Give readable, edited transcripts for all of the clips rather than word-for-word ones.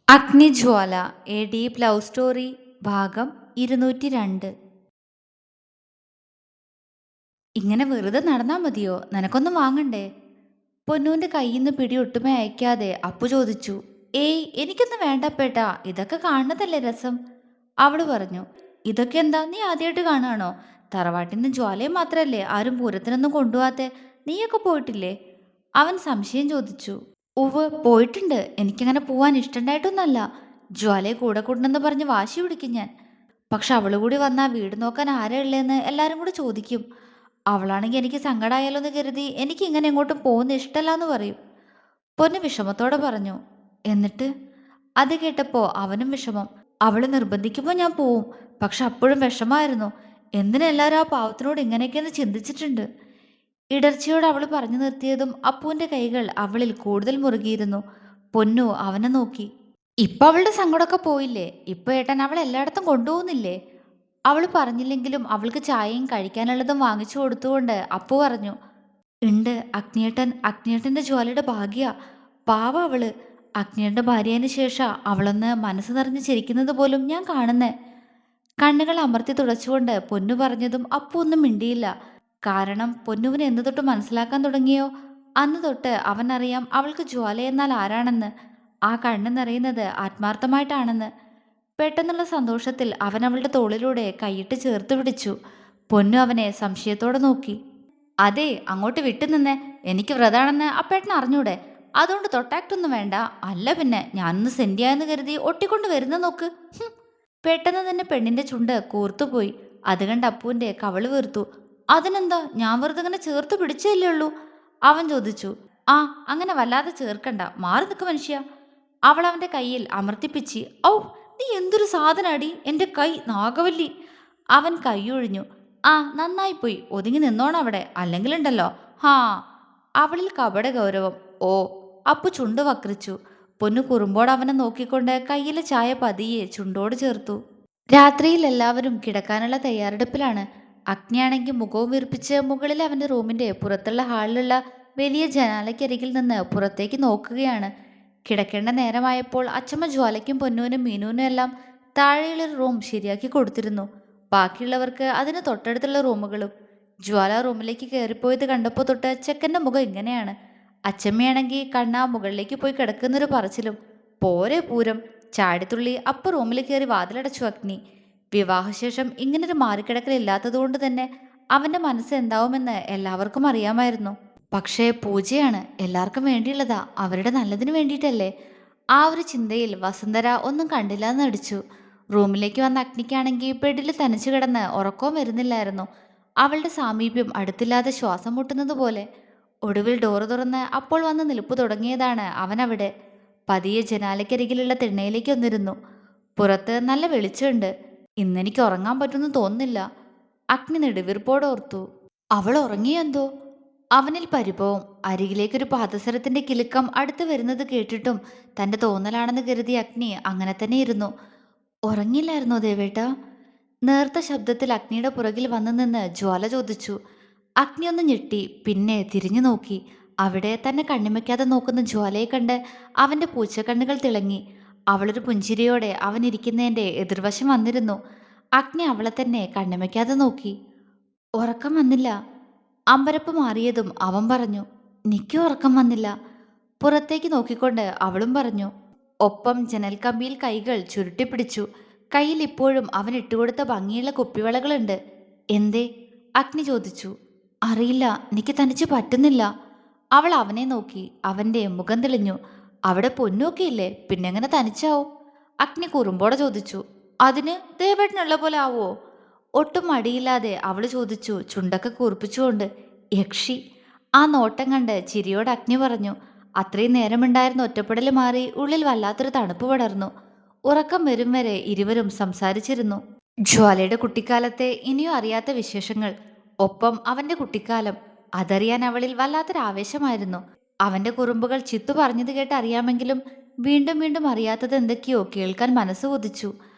അഗ്നിജ്വാല A deep love story ഭാഗം 202. ഇങ്ങനെ വെറുതെ നടന്നാ മതിയോ? നിനക്കൊന്നും വാങ്ങണ്ടേ? പൊന്നൂന്റെ കയ്യിന്ന് പിടി ഒട്ടുമേ അയക്കാതെ അപ്പു ചോദിച്ചു. ഏയ്, എനിക്കൊന്നും വേണ്ടപ്പേട്ടാ, ഇതൊക്കെ കാണുന്നതല്ലേ രസം. അവള് പറഞ്ഞു. ഇതൊക്കെ എന്താ, നീ ആദ്യമായിട്ട് കാണുകയാണോ? തറവാട്ടിന്ന് ജ്വാലയെ മാത്രല്ലേ ആരും പൂരത്തിനൊന്നും കൊണ്ടുപോകാത്തെ? നീയൊക്കെ പോയിട്ടില്ലേ? അവൻ സംശയം ചോദിച്ചു. ഉവ്, പോയിട്ടുണ്ട്. എനിക്കങ്ങനെ പോവാൻ ഇഷ്ടണ്ടായിട്ടൊന്നല്ല. ജ്വാലയെ കൂടെ കൂടണമെന്ന് പറഞ്ഞ് വാശി പിടിക്കും ഞാൻ. പക്ഷെ അവള് കൂടി വന്നാ വീട് നോക്കാൻ ആരാ ഉള്ളേന്ന് എല്ലാരും കൂടി ചോദിക്കും. അവളാണെങ്കിൽ എനിക്ക് സങ്കടമായാലോ എന്ന് കരുതി എനിക്ക് ഇങ്ങനെ എങ്ങോട്ടും പോകുന്ന ഇഷ്ടമല്ലാന്ന് പറയും. പൊന്ന് വിഷമത്തോടെ പറഞ്ഞു. എന്നിട്ട്? അത് കേട്ടപ്പോ അവനും വിഷമം. അവള് നിർബന്ധിക്കുമ്പോൾ ഞാൻ പോവും. പക്ഷെ അപ്പോഴും വിഷമായിരുന്നു. എന്തിനെല്ലാരും ആ പാവത്തിനോട് ഇങ്ങനെയൊക്കെയെന്ന് ചിന്തിച്ചിട്ടുണ്ട്. ഇടർച്ചയോട് അവൾ പറഞ്ഞു നിർത്തിയതും അപ്പുവിന്റെ കൈകൾ അവളിൽ കൂടുതൽ മുറുകിയിരുന്നു. പൊന്നു അവനെ നോക്കി. ഇപ്പൊ അവളുടെ സങ്കടമൊക്കെ പോയില്ലേ? ഇപ്പൊ ഏട്ടൻ അവൾ എല്ലായിടത്തും കൊണ്ടുപോകുന്നില്ലേ? അവൾ പറഞ്ഞില്ലെങ്കിലും അവൾക്ക് ചായയും കഴിക്കാനുള്ളതും വാങ്ങിച്ചു കൊടുത്തുകൊണ്ട് അപ്പു പറഞ്ഞു. ഉണ്ട്, അഗ്നിയേട്ടന്റെ ജ്വാലയുടെ ഭാഗ്യ. പാവ അവള്. അഗ്നിയേട്ടന്റെ ഭാര്യന് ശേഷം അവളൊന്ന് മനസ്സ് നിറഞ്ഞ് ചിരിക്കുന്നത് പോലും ഞാൻ കാണുന്നേ. കണ്ണുകൾ അമർത്തി തുടച്ചുകൊണ്ട് പൊന്നു പറഞ്ഞതും അപ്പു ഒന്നും മിണ്ടിയില്ല. കാരണം പൊന്നുവിന് എന്ന് തൊട്ട് മനസ്സിലാക്കാൻ തുടങ്ങിയോ അന്ന് തൊട്ട് അവനറിയാം അവൾക്ക് ജ്വാല എന്നാൽ ആരാണെന്ന്. ആ കണ്ണ് നിറയുന്നത് ആത്മാർത്ഥമായിട്ടാണെന്ന്. പെട്ടെന്നുള്ള സന്തോഷത്തിൽ അവൻ അവളുടെ തോളിലൂടെ കൈയിട്ട് ചേർത്ത് പിടിച്ചു. പൊന്നു അവനെ സംശയത്തോടെ നോക്കി. അതെ, അങ്ങോട്ട് വിട്ടുനിന്നേ. എനിക്ക് വ്രതാണെന്ന് അപ്പേട്ടൻ അറിഞ്ഞൂടെ? അതുകൊണ്ട് തൊട്ടാക്റ്റൊന്നും വേണ്ട. അല്ല പിന്നെ ഞാനൊന്ന് സെന്റിയായെന്ന് കരുതി ഒട്ടിക്കൊണ്ട് വരുന്ന നോക്ക്. പെട്ടെന്ന് തന്നെ പെണ്ണിന്റെ ചുണ്ട് കൂർത്തുപോയി. അത് കണ്ട് അപ്പുവിന്റെ കവള് വീർത്തു. അതിനെന്താ, ഞാൻ വെറുതെ ഇങ്ങനെ ചേർത്ത് പിടിച്ചല്ലേ ഉള്ളൂ? അവൻ ചോദിച്ചു. ആ, അങ്ങനെ വല്ലാതെ ചേർക്കണ്ട, മാറി നിൽക്ക് മനുഷ്യ. അവൾ അവന്റെ കയ്യിൽ അമർത്തിപ്പിച്ച്. ഔ, നീ എന്തൊരു സാധനാടി, എന്റെ കൈ നാഗവല്ലി. അവൻ കൈയൊഴിഞ്ഞു. ആ, നന്നായിപ്പോയി, ഒതുങ്ങി നിന്നോണം അവിടെ, അല്ലെങ്കിലുണ്ടല്ലോ. ഹാ. അവളിൽ കപട ഗൗരവം. ഓ. അപ്പു ചുണ്ട് വക്രിച്ചു. പൊന്നു കുറുമ്പോട് അവനെ നോക്കിക്കൊണ്ട് കയ്യിലെ ചായ പതിയെ ചുണ്ടോട് ചേർത്തു. രാത്രിയിൽ എല്ലാവരും കിടക്കാനുള്ള തയ്യാറെടുപ്പിലാണ്. അഗ്നിയാണെങ്കിൽ മുഖവും വീർപ്പിച്ച് മുകളിൽ അവന്റെ റൂമിന്റെ പുറത്തുള്ള ഹാളിലുള്ള വലിയ ജനാലയ്ക്കരികിൽ നിന്ന് പുറത്തേക്ക് നോക്കുകയാണ്. കിടക്കേണ്ട നേരമായപ്പോൾ അച്ചമ്മ ജ്വാലയ്ക്കും പൊന്നൂനും മീനുവിനും എല്ലാം താഴെയുള്ള റൂം ശരിയാക്കി കൊടുത്തിരുന്നു. ബാക്കിയുള്ളവർക്ക് അതിന് തൊട്ടടുത്തുള്ള റൂമുകളും. ജ്വാല റൂമിലേക്ക് കയറിപ്പോയത് കണ്ടപ്പോൾ തൊട്ട് ചെക്കൻ്റെ മുഖം ഇങ്ങനെയാണ്. അച്ചമ്മയാണെങ്കിൽ കണ്ണാ മുകളിലേക്ക് പോയി കിടക്കുന്നൊരു പറച്ചിലും. പോരെ പൂരം. ചാടിത്തുള്ളി അപ്പ റൂമിൽ കയറി വാതിലടച്ചു അഗ്നി. വിവാഹശേഷം ഇങ്ങനൊരു മാറിക്കിടക്കലില്ലാത്തതുകൊണ്ട് തന്നെ അവന്റെ മനസ്സ് എന്താവുമെന്ന് എല്ലാവർക്കും അറിയാമായിരുന്നു. പക്ഷേ പൂജയാണ്, എല്ലാവർക്കും വേണ്ടിയുള്ളതാ, അവരുടെ നല്ലതിന് വേണ്ടിയിട്ടല്ലേ. ആ ഒരു ചിന്തയിൽ വസുന്ധര ഒന്നും കണ്ടില്ലാന്ന് നടിച്ചു. റൂമിലേക്ക് വന്ന അഗ്നിക്കാണെങ്കിൽ ബെഡിൽ തനിച്ചു കിടന്ന് ഉറക്കവും വരുന്നില്ലായിരുന്നു. അവളുടെ സാമീപ്യം അടുത്തില്ലാതെ ശ്വാസം മുട്ടുന്നത് പോലെ. ഒടുവിൽ ഡോറ് തുറന്ന് അപ്പോൾ വന്ന് നിൽപ്പ് തുടങ്ങിയതാണ് അവനവിടെ. പതിയെ ജനാലയ്ക്കരികിലുള്ള തിണ്ണയിലേക്ക് വന്നിരുന്നു. പുറത്ത് നല്ല വെളിച്ചമുണ്ട്. ഇന്നെനിക്ക് ഉറങ്ങാൻ പറ്റുമെന്ന് തോന്നുന്നില്ല. അഗ്നി നെടുവീർപ്പോടോർത്തു. അവൾ ഉറങ്ങിയെന്തോ? അവനിൽ പരിഭവം. അരികിലേക്കൊരു പാദസരത്തിന്റെ കിലുക്കം അടുത്ത് വരുന്നത് കേട്ടിട്ടും തന്റെ തോന്നലാണെന്ന് കരുതി അഗ്നി അങ്ങനെ തന്നെ ഇരുന്നു. ഉറങ്ങില്ലായിരുന്നോ ദേവേട്ട? നേർത്ത ശബ്ദത്തിൽ അഗ്നിയുടെ പുറകിൽ വന്നു നിന്ന് ജ്വാല ചോദിച്ചു. അഗ്നി ഒന്ന് ഞെട്ടി, പിന്നെ തിരിഞ്ഞു നോക്കി. അവിടെ തന്നെ കണ്ണിമയ്ക്കാതെ നോക്കുന്ന ജ്വാലയെ കണ്ട് അവന്റെ പൂച്ചക്കണ്ണുകൾ തിളങ്ങി. അവളൊരു പുഞ്ചിരിയോടെ അവൻ ഇരിക്കുന്നതിന്റെ എതിർവശം വന്നിരുന്നു. അഗ്നി അവളെ തന്നെ കണ്ണിമയ്ക്കാതെ നോക്കി. ഉറക്കം വന്നില്ല. അമ്പരപ്പ് മാറിയതും അവൻ പറഞ്ഞു. എനിക്കും ഉറക്കം വന്നില്ല. പുറത്തേക്ക് നോക്കിക്കൊണ്ട് അവളും പറഞ്ഞു. ഒപ്പം ജനൽക്കമ്പിയിൽ കൈകൾ ചുരുട്ടിപ്പിടിച്ചു. കയ്യിൽ ഇപ്പോഴും അവൻ ഇട്ടുകൊടുത്ത ഭംഗിയുള്ള കുപ്പിവളകളുണ്ട്. എന്തേ? അഗ്നി ചോദിച്ചു. അറിയില്ല, എനിക്ക് തനിച്ച് പറ്റുന്നില്ല. അവൾ അവനെ നോക്കി. അവന്റെ മുഖം തെളിഞ്ഞു. അവിടെ പൊന്നൊക്കെ ഇല്ലേ, പിന്നെങ്ങനെ തനിച്ചാവും? അഗ്നി കുറുമ്പോടെ ചോദിച്ചു. അതിന് ദേവേട്ടനുള്ള പോലെ ആവോ? ഒട്ടും മടിയില്ലാതെ അവൾ ചോദിച്ചു, ചുണ്ടൊക്കെ കൂർപ്പിച്ചുകൊണ്ട്. യക്ഷി. ആ നോട്ടം കണ്ട് ചിരിയോട് അഗ്നി പറഞ്ഞു. അത്രയും നേരമുണ്ടായിരുന്ന ഒറ്റപ്പെടൽ മാറി ഉള്ളിൽ വല്ലാത്തൊരു തണുപ്പ് പടർന്നു. ഉറക്കം വരും വരെ ഇരുവരും സംസാരിച്ചിരുന്നു. ജ്വാലയുടെ കുട്ടിക്കാലത്തെ ഇനിയും അറിയാത്ത വിശേഷങ്ങൾ. ഒപ്പം അവന്റെ കുട്ടിക്കാലം അതറിയാൻ അവളിൽ വല്ലാത്തൊരു ആവേശമായിരുന്നു. അവന്റെ കുറുമ്പുകൾ ചിത്തു പറഞ്ഞത് കേട്ട് അറിയാമെങ്കിലും വീണ്ടും വീണ്ടും അറിയാത്തത് എന്തൊക്കെയോ കേൾക്കാൻ മനസ്സ് കൊതിച്ചു.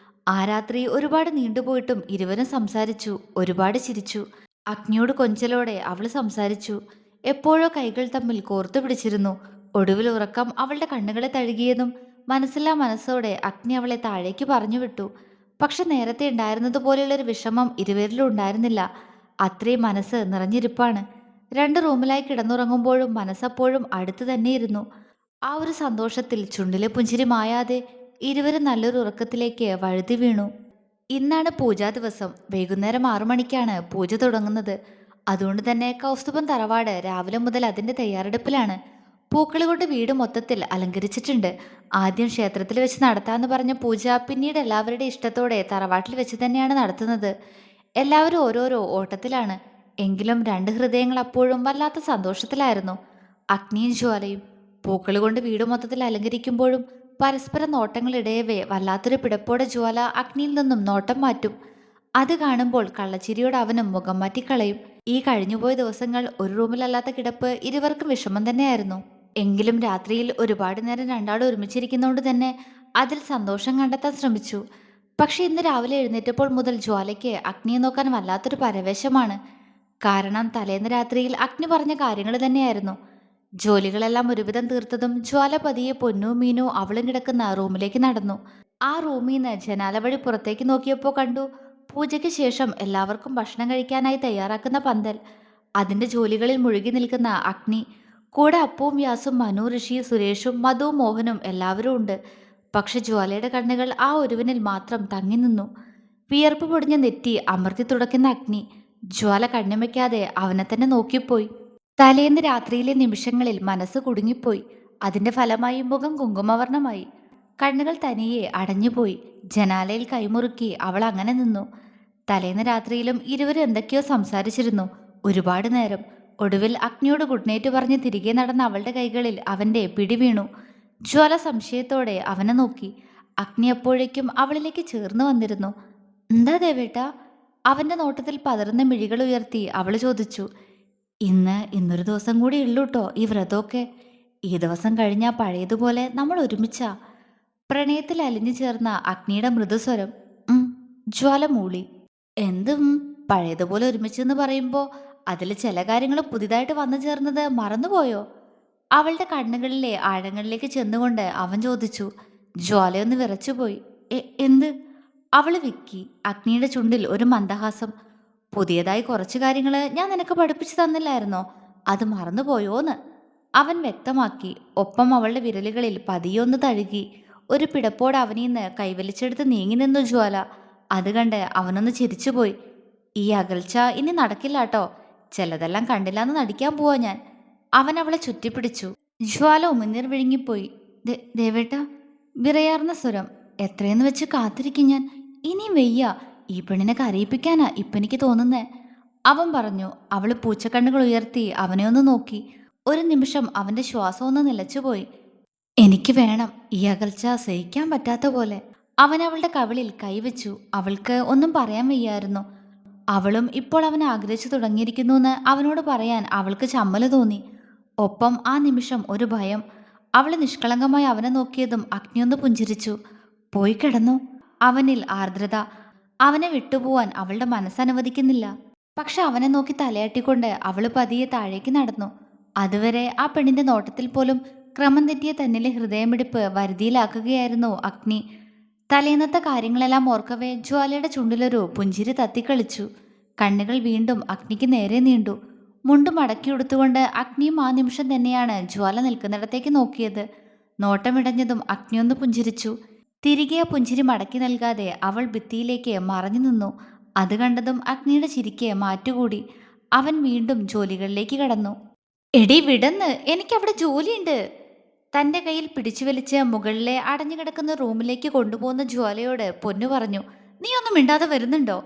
ആ രാത്രി ഒരുപാട് നീണ്ടുപോയിട്ടും ഇരുവരും സംസാരിച്ചു, ഒരുപാട് ചിരിച്ചു. അഗ്നിയോട് കൊഞ്ചലോടെ അവൾ സംസാരിച്ചു. എപ്പോഴോ കൈകൾ തമ്മിൽ കോർത്തു പിടിച്ചിരുന്നു. ഒടുവിൽ ഉറക്കം അവളുടെ കണ്ണുകളെ തഴുകിയതും മനസ്സില്ലാ മനസ്സോടെ അഗ്നി അവളെ താഴേക്ക് പറഞ്ഞു വിട്ടു. പക്ഷെ നേരത്തെ ഉണ്ടായിരുന്നതുപോലെയുള്ളൊരു വിഷമം ഇരുവരിലും ഉണ്ടായിരുന്നില്ല. അത്രയും മനസ്സ് നിറഞ്ഞിരിപ്പാണ്. രണ്ട് റൂമിലായി കിടന്നുറങ്ങുമ്പോഴും മനസ്സപ്പോഴും അടുത്ത് തന്നെയിരുന്നു. ആ ഒരു സന്തോഷത്തിൽ ചുണ്ടിലെ പുഞ്ചിരി മായാതെ ഇരുവരും നല്ലൊരു ഉറക്കത്തിലേക്ക് വഴുതി വീണു. ഇന്നാണ് പൂജാ ദിവസം. വൈകുന്നേരം 6 മണിക്കാണ് പൂജ തുടങ്ങുന്നത്. അതുകൊണ്ട് തന്നെ കൗസ്തുഭം തറവാട് രാവിലെ മുതൽ അതിന്റെ തയ്യാറെടുപ്പിലാണ്. പൂക്കൾ കൊണ്ട് വീട് മൊത്തത്തിൽ അലങ്കരിച്ചിട്ടുണ്ട്. ആദ്യം ക്ഷേത്രത്തിൽ വെച്ച് നടത്താമെന്ന് പറഞ്ഞ പൂജ പിന്നീട് എല്ലാവരുടെ ഇഷ്ടത്തോടെ തറവാട്ടിൽ വെച്ച് തന്നെയാണ് നടത്തുന്നത്. എല്ലാവരും ഓരോരോ ഓട്ടത്തിലാണ്. എങ്കിലും രണ്ട് ഹൃദയങ്ങൾ അപ്പോഴും വല്ലാത്ത സന്തോഷത്തിലായിരുന്നു. അഗ്നിയും ജ്വാലയും പൂക്കൾ കൊണ്ട് വീട് മൊത്തത്തിൽ അലങ്കരിക്കുമ്പോഴും പരസ്പര നോട്ടങ്ങളിടയവേ വല്ലാത്തൊരു പിടപ്പോടെ ജ്വാല അഗ്നിയിൽ നിന്നും നോട്ടം മാറ്റും. അത് കാണുമ്പോൾ കള്ളച്ചിരിയോട് അവനും മുഖം മാറ്റിക്കളയും. ഈ കഴിഞ്ഞുപോയ ദിവസങ്ങൾ ഒരു റൂമിലല്ലാത്ത കിടപ്പ് ഇരുവർക്കും വിഷമം തന്നെയായിരുന്നു. എങ്കിലും രാത്രിയിൽ ഒരുപാട് നേരം രണ്ടാളും ഒരുമിച്ചിരിക്കുന്നതുകൊണ്ട് തന്നെ അതിൽ സന്തോഷം കണ്ടെത്താൻ ശ്രമിച്ചു. പക്ഷെ ഇന്ന് രാവിലെ എഴുന്നേറ്റപ്പോൾ മുതൽ ജ്വാലയ്ക്ക് അഗ്നിയെ നോക്കാൻ വല്ലാത്തൊരു പരവേശമാണ്. കാരണം തലേന്ന് രാത്രിയിൽ അഗ്നി പറഞ്ഞ കാര്യങ്ങൾ തന്നെയായിരുന്നു. ജോലികളെല്ലാം ഒരുവിധം തീർത്തതും ജ്വാല പതിയെ പൊന്നു മീനു അവളും കിടക്കുന്ന റൂമിലേക്ക് നടന്നു. ആ റൂമിൽ നിന്ന് ജനാല വഴി പുറത്തേക്ക് നോക്കിയപ്പോൾ കണ്ടു പൂജയ്ക്ക് ശേഷം എല്ലാവർക്കും ഭക്ഷണം കഴിക്കാനായി തയ്യാറാക്കുന്ന പന്തൽ. അതിന്റെ ജോലികളിൽ മുഴുകി നിൽക്കുന്ന അഗ്നി. കൂടെ അപ്പുവും വ്യാസും മനു ഋഷി സുരേഷും മധുവും മോഹനും എല്ലാവരും ഉണ്ട്. പക്ഷെ ജ്വാലയുടെ കണ്ണുകൾ ആ ഒരുവനിൽ മാത്രം തങ്ങി നിന്നു. വിയർപ്പ് പൊടിഞ്ഞ നെറ്റി അമർത്തി തുടയ്ക്കുന്ന അഗ്നി ജ്വാല കണ്ണുമയ്ക്കാതെ അവനെ തന്നെ നോക്കിപ്പോയി. തലേന്ന് രാത്രിയിലെ നിമിഷങ്ങളിൽ മനസ്സ് കുടുങ്ങിപ്പോയി. അതിന്റെ ഫലമായി മുഖം കുങ്കുമവർണ്ണമായി. കണ്ണുകൾ തനിയെ അടഞ്ഞുപോയി. ജനാലയിൽ കൈമുറുക്കി അവൾ അങ്ങനെ നിന്നു. തലേന്ന് രാത്രിയിലും ഇരുവരും എന്തൊക്കെയോ സംസാരിച്ചിരുന്നു ഒരുപാട് നേരം. ഒടുവിൽ അഗ്നിയോട് ഗുഡ് നൈറ്റ് പറഞ്ഞ് തിരികെ നടന്ന അവളുടെ കൈകളിൽ അവന്റെ പിടി വീണു. ജ്വാല സംശയത്തോടെ അവനെ നോക്കി. അഗ്നി അപ്പോഴേക്കും അവളിലേക്ക് ചേർന്ന് വന്നിരുന്നു. എന്താ ദേവേട്ടാ? അവന്റെ നോട്ടത്തിൽ പതറുന്ന മിഴികൾ ഉയർത്തി അവൾ ചോദിച്ചു. ഇന്നൊരു ദിവസം കൂടി ഉള്ളൂട്ടോ ഈ വ്രതമൊക്കെ. ഈ ദിവസം കഴിഞ്ഞാൽ പഴയതുപോലെ നമ്മൾ ഒരുമിച്ചാ. പ്രണയത്തിൽ അലിഞ്ഞു ചേർന്ന അഗ്നിയുടെ മൃദുസ്വരം. ജ്വാല മൂളി. എന്തും പഴയതുപോലെ ഒരുമിച്ചെന്ന് പറയുമ്പോൾ അതിൽ ചില കാര്യങ്ങൾ പുതിയതായിട്ട് വന്നു ചേർന്നത് മറന്നുപോയോ? അവളുടെ കണ്ണുകളിലെ ആഴങ്ങളിലേക്ക് ചെന്നുകൊണ്ട് അവൻ ചോദിച്ചു. ജ്വാലയൊന്ന് വിറച്ചുപോയി. എന്ത്? അവള് വിക്കി. അഗ്നിയുടെ ചുണ്ടിൽ ഒരു മന്ദഹാസം. പുതിയതായി കുറച്ചു കാര്യങ്ങൾ ഞാൻ നിനക്ക് പഠിപ്പിച്ചു തന്നില്ലായിരുന്നോ? അത് മറന്നുപോയോന്ന് അവൻ വ്യക്തമാക്കി. ഒപ്പം അവളുടെ വിരലുകളിൽ പതിയൊന്ന് തഴുകി. ഒരു പിടപ്പോടെ അവനീന്ന് കൈവലിച്ചെടുത്ത് നീങ്ങി നിന്നു ജ്വാല. അത് കണ്ട് അവനൊന്ന് ചിരിച്ചുപോയി. ഈ അകൽച്ച ഇനി നടക്കില്ലാട്ടോ. ചിലതെല്ലാം കണ്ടില്ലാന്ന് നടിക്കാൻ പോവാ ഞാൻ. അവൻ അവളെ ചുറ്റിപ്പിടിച്ചു. ജ്വാല ഉമിനീർ വിഴുങ്ങിപ്പോയി. ദേവേട്ട. വിറയാർന്ന സ്വരം. എത്രയെന്ന് വെച്ച് കാത്തിരിക്കും ഞാൻ. ഇനിയും വെയ്യ. ഈ പെണ്ണിനെ കരയിപ്പിക്കാനാ ഇപ്പെനിക്ക് തോന്നുന്നേ. അവൻ പറഞ്ഞു. അവള് പൂച്ചക്കണ്ണുകൾ ഉയർത്തി അവനെ ഒന്ന് നോക്കി. ഒരു നിമിഷം അവന്റെ ശ്വാസം ഒന്ന് നിലച്ചുപോയി. എനിക്ക് വേണം. ഈ അകൽച്ച സഹിക്കാൻ പറ്റാത്ത പോലെ. അവൻ അവളുടെ കവിളിൽ കൈവച്ചു. അവൾക്ക് ഒന്നും പറയാൻ വയ്യായിരുന്നു. അവളും ഇപ്പോൾ അവൻ ആഗ്രഹിച്ചു തുടങ്ങിയിരിക്കുന്നുവെന്ന് അവനോട് പറയാൻ അവൾക്ക് ചമ്മല് തോന്നി. ഒപ്പം ആ നിമിഷം ഒരു ഭയം. അവൾ നിഷ്കളങ്കമായി അവനെ നോക്കിയതും അഗ്നിയൊന്ന് പുഞ്ചിരിച്ചു. പോയി കിടന്നു. അവനിൽ ആർദ്രത. അവനെ വിട്ടുപോവാൻ അവളുടെ മനസ്സനുവദിക്കുന്നില്ല. പക്ഷെ അവനെ നോക്കി തലയാട്ടിക്കൊണ്ട് അവൾ പതിയെ താഴേക്ക് നടന്നു. അതുവരെ ആ പെണ്ണിന്റെ നോട്ടത്തിൽ പോലും ക്രമം തെറ്റിയ തന്നിലെ ഹൃദയമിടിപ്പ് വരുതിയിലാക്കുകയായിരുന്നു അഗ്നി. തലേന്നത്തെ കാര്യങ്ങളെല്ലാം ഓർക്കവേ ജ്വാലയുടെ ചുണ്ടിലൊരു പുഞ്ചിരി തത്തിക്കളിച്ചു. കണ്ണുകൾ വീണ്ടും അഗ്നിക്ക് നേരെ നീണ്ടു. മുണ്ട് മടക്കിയെടുത്തുകൊണ്ട് അഗ്നിയും ആ നിമിഷം തന്നെയാണ് ജ്വാല നിൽക്കുന്നിടത്തേക്ക് നോക്കിയത്. നോട്ടമിടഞ്ഞതും അഗ്നിയൊന്ന് പുഞ്ചിരിച്ചു. തിരികെ ആ പുഞ്ചിരി മടക്കി നൽകാതെ അവൾ ഭിത്തിയിലേക്ക് മറഞ്ഞു നിന്നു. അത് കണ്ടതും അഗ്നിയുടെ ചിരിക്ക് മാറ്റുകൂടി. അവൻ വീണ്ടും ജോലികളിലേക്ക് കടന്നു. എടി വിടന്ന്, എനിക്കവിടെ ജോലിയുണ്ട്. തന്റെ കയ്യിൽ പിടിച്ചു വലിച്ച് മുകളിലെ അടഞ്ഞുകിടക്കുന്ന റൂമിലേക്ക് കൊണ്ടുപോകുന്ന ജ്വാലയോട് പൊന്നു പറഞ്ഞു. നീ ഒന്നും മിണ്ടാതെ വരുന്നുണ്ടോ?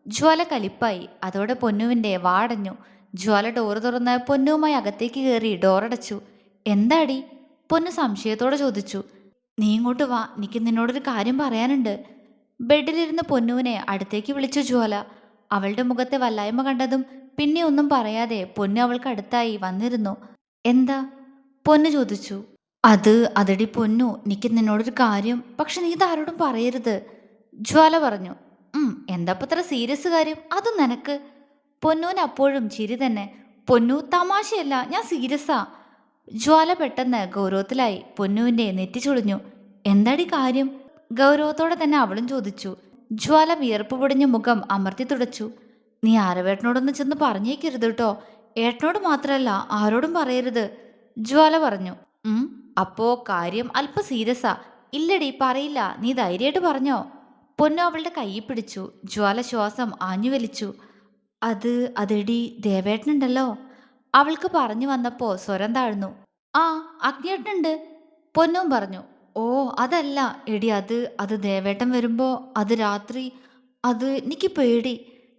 ജ്വാല കലിപ്പായി. അതോടെ പൊന്നുവിന്റെ വാടഞ്ഞു. ജ്വാല ഡോറ് തുറന്ന് പൊന്നുവുമായി അകത്തേക്ക് കയറി ഡോറടച്ചു. എന്താടി? പൊന്നു സംശയത്തോടെ ചോദിച്ചു. നീ ഇങ്ങോട്ട് വാ, എനിക്ക് നിന്നോടൊരു കാര്യം പറയാനുണ്ട്. ബെഡിലിരുന്ന് പൊന്നുവിനെ അടുത്തേക്ക് വിളിച്ചു ജ്വാല. അവളുടെ മുഖത്തെ വല്ലായ്മ കണ്ടതും പിന്നെ ഒന്നും പറയാതെ പൊന്നു അവൾക്ക് അടുത്തായി വന്നിരുന്നു. എന്താ? പൊന്നു ചോദിച്ചു. അതടി പൊന്നു, എനിക്ക് നിന്നോടൊരു കാര്യം. പക്ഷെ നീ ഇതാരോടും പറയരുത്. ജ്വാല പറഞ്ഞു. എന്താപ്പത്ര സീരിയസ് കാര്യം? അതും നിനക്ക്? പൊന്നുവിന് അപ്പോഴും ചിരി തന്നെ. പൊന്നു, തമാശയല്ല, ഞാൻ സീരിയസാ. ജ്വാല പെട്ടെന്ന് ഗൗരവത്തിലായി. പൊന്നുവിന്റെ നെറ്റി ചുളിഞ്ഞു. എന്താടി കാര്യം? ഗൗരവത്തോടെ തന്നെ അവളും ചോദിച്ചു. ജ്വാല വിയർപ്പ് പൊടിഞ്ഞ മുഖം അമർത്തി തുടച്ചു. നീ ആരവേട്ടനോടൊന്ന് ചെന്ന് പറഞ്ഞേക്കരുത് കേട്ടോ. ഏട്ടനോട് മാത്രമല്ല ആരോടും പറയരുത്. ജ്വാല പറഞ്ഞു. ഉം. അപ്പോ കാര്യം അല്പ സീരിയസാ. ഇല്ലടി പറയില്ല, നീ ധൈര്യമായിട്ട് പറഞ്ഞോ. പൊന്നു അവളുടെ കൈയിൽ പിടിച്ചു. ജ്വാല ശ്വാസം ആഞ്ഞു വലിച്ചു. അതെടി ദേവേട്ടനുണ്ടല്ലോ. അവൾക്ക് പറഞ്ഞു വന്നപ്പോ സ്വരം താഴ്ന്നു. ആ, അഗ്നിയേട്ടനുണ്ട്. പൊന്നും പറഞ്ഞു. ഓ, അതല്ല എടി, അത് ദേവേട്ടൻ വരുമ്പോ അത് രാത്രി അത് എനിക്ക് പേടി.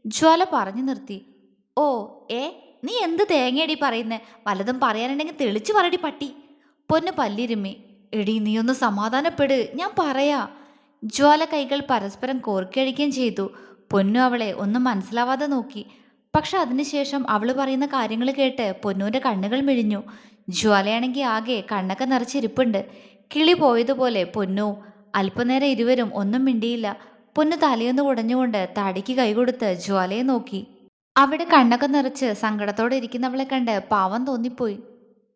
ജ്വാല പറഞ്ഞു നിർത്തി. ഓ, ഏ, നീ എന്ത് തേങ്ങയടി പറയുന്നേ? വല്ലതും പറയാനുണ്ടെങ്കിൽ തെളിച്ചു പറയടി പട്ടി. പൊന്നു പല്ലിരുമ്മി. എടി നീ ഒന്ന് സമാധാനപ്പെട്, ഞാൻ പറയാ. ജ്വാല കൈകൾ പരസ്പരം കോർക്കിയടിക്കുകയും ചെയ്തു. പൊന്നു അവളെ ഒന്നും മനസ്സിലാവാതെ നോക്കി. പക്ഷെ അതിനുശേഷം അവള് പറയുന്ന കാര്യങ്ങൾ കേട്ട് പൊന്നുവിന്റെ കണ്ണുകൾ മിഴിഞ്ഞു. ജ്വാലയാണെങ്കിൽ ആകെ കണ്ണൊക്കെ നിറച്ചിരിപ്പുണ്ട്. കിളി പോയതുപോലെ പൊന്നു. അല്പനേരം ഇരുവരും ഒന്നും മിണ്ടിയില്ല. പൊന്നു തലയൊന്ന് കുടഞ്ഞുകൊണ്ട് താടിക്ക് കൈകൊടുത്ത് ജ്വാലയെ നോക്കി. അവിടെ കണ്ണൊക്കെ നിറച്ച് സങ്കടത്തോടെ ഇരിക്കുന്നവളെ കണ്ട് പാവം തോന്നിപ്പോയി.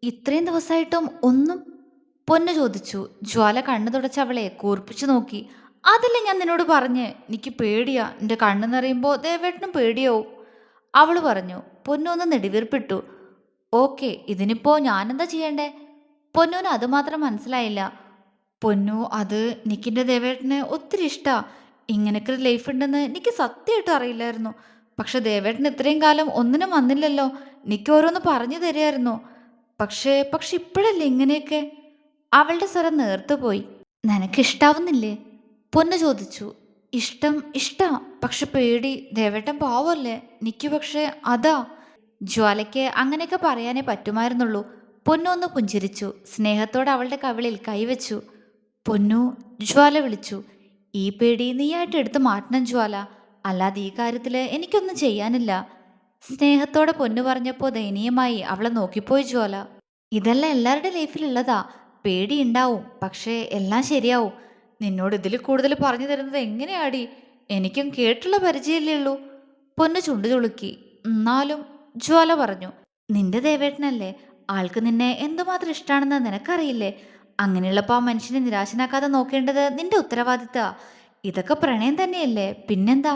ഇത്രയും ദിവസമായിട്ടും ഒന്നും? പൊന്നു ചോദിച്ചു. ജ്വാല കണ്ണു തുടച്ച് അവളെ കൂർപ്പിച്ചു നോക്കി. അതല്ലേ ഞാൻ നിന്നോട് പറഞ്ഞ്, എനിക്ക് പേടിയാ. എൻ്റെ കണ്ണു നിറയുമ്പോൾ ദേവേട്ടനും പേടിയാവും. അവള് പറഞ്ഞു. പൊന്നു ഒന്ന് നെടുവീർപ്പിട്ടു. ഓക്കെ, ഇതിനിപ്പോ ഞാനെന്താ ചെയ്യണ്ടേ? പൊന്നുവിന് അതുമാത്രം മനസ്സിലായില്ല. പൊന്നു, അത് നിക്കിൻ്റെ ദേവേട്ടന് ഒത്തിരി ഇഷ്ടാ. ഇങ്ങനൊക്കെ ഒരു ലൈഫ് ഉണ്ടെന്ന് എനിക്ക് സത്യമായിട്ടും അറിയില്ലായിരുന്നു. പക്ഷെ ദേവേട്ടൻ ഇത്രയും കാലം ഒന്നിനും വന്നില്ലല്ലോ. നിക്ക് ഓരോന്ന് പറഞ്ഞു തരുമായിരുന്നു. പക്ഷേ പക്ഷെ ഇപ്പോഴല്ലേ ഇങ്ങനെയൊക്കെ? അവളുടെ സ്വരം നേർത്തുപോയി. നിനക്കിഷ്ടാവുന്നില്ലേ? പൊന്നു ചോദിച്ചു. ഇഷ്ടം ഇഷ്ടാ, പക്ഷെ പേടി. ദേവേട്ടൻ പാവല്ലേ. നിക്ക് പക്ഷെ അതാ. ജ്വാലയ്ക്ക് അങ്ങനെയൊക്കെ പറയാനേ പറ്റുമായിരുന്നുള്ളൂ. പൊന്നു ഒന്ന് പുഞ്ചിരിച്ചു. സ്നേഹത്തോടെ അവളുടെ കവിളിൽ കൈവച്ചു. പൊന്നു, ജ്വാല വിളിച്ചു. ഈ പേടി നീയായിട്ട് എടുത്ത് മാറ്റണം ജ്വാല. അല്ലാതെ ഈ കാര്യത്തിൽ എനിക്കൊന്നും ചെയ്യാനില്ല. സ്നേഹത്തോടെ പൊന്നു പറഞ്ഞപ്പോൾ ദയനീയമായി അവളെ നോക്കിപ്പോയി ജ്വാല. ഇതെല്ലാം എല്ലാവരുടെ ലൈഫിലുള്ളതാ. പേടിയുണ്ടാവും, പക്ഷേ എല്ലാം ശരിയാവും. നിന്നോട് ഇതിൽ കൂടുതൽ പറഞ്ഞു തരുന്നത് എങ്ങനെയാടി? എനിക്കും കേട്ടുള്ള പരിചയമല്ലേ ഉള്ളൂ. പൊന്നു ചുണ്ടു ചുളുക്കി. എന്നാലും ജ്വാല പറഞ്ഞു. നിന്റെ ദേവേട്ടനല്ലേ, ആൾക്ക് നിന്നെ എന്തുമാത്രം ഇഷ്ടമാണെന്ന് നിനക്കറിയില്ലേ? അങ്ങനെയുള്ളപ്പോൾ ആ മനുഷ്യനെ നിരാശനാക്കാതെ നോക്കേണ്ടത് നിന്റെ ഉത്തരവാദിത്ത. ഇതൊക്കെ പ്രണയം തന്നെയല്ലേ, പിന്നെന്താ?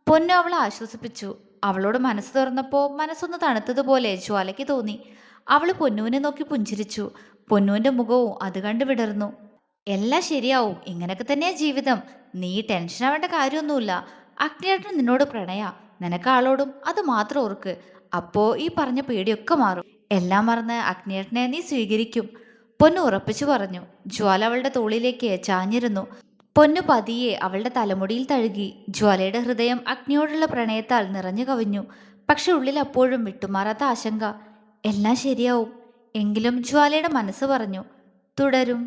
പൊന്നു അവളെ ആശ്വസിപ്പിച്ചു. അവളോട് മനസ്സ് തുറന്നപ്പോൾ മനസ്സൊന്ന് തണുത്തതുപോലെ ജ്വാലയ്ക്ക് തോന്നി. അവൾ പൊന്നുവിനെ നോക്കി പുഞ്ചിരിച്ചു. പൊന്നുവിന്റെ മുഖവും അത് കണ്ടു വിടർന്നു. എല്ലാം ശരിയാവും, ഇങ്ങനൊക്കെ തന്നെയാ ജീവിതം. നീ ടെൻഷൻ ആവേണ്ട കാര്യമൊന്നുമില്ല. അഗ്നിയേട്ടൻ നിന്നോട് പ്രണയ, നിനക്ക് ആളോടും അത് മാത്രം ഓർക്ക്. അപ്പോ ഈ പറഞ്ഞ പേടിയൊക്കെ മാറും. എല്ലാം മറന്ന് അഗ്നിയേട്ടനെ നീ സ്വീകരിക്കും. പൊന്നു ഉറപ്പിച്ചു പറഞ്ഞു. ജ്വാല അവളുടെ തോളിലേക്ക് ചാഞ്ഞിരുന്നു. പൊന്നു പതിയെ അവളുടെ തലമുടിയിൽ തഴുകി. ജ്വാലയുടെ ഹൃദയം അഗ്നിയോടുള്ള പ്രണയത്താൽ നിറഞ്ഞു കവിഞ്ഞു. പക്ഷെ ഉള്ളിൽ അപ്പോഴും വിട്ടുമാറാത്ത ആശങ്ക. എല്ലാം ശരിയാവും. എങ്കിലും ജ്വാലയുടെ മനസ്സ് പറഞ്ഞു. തുടരും.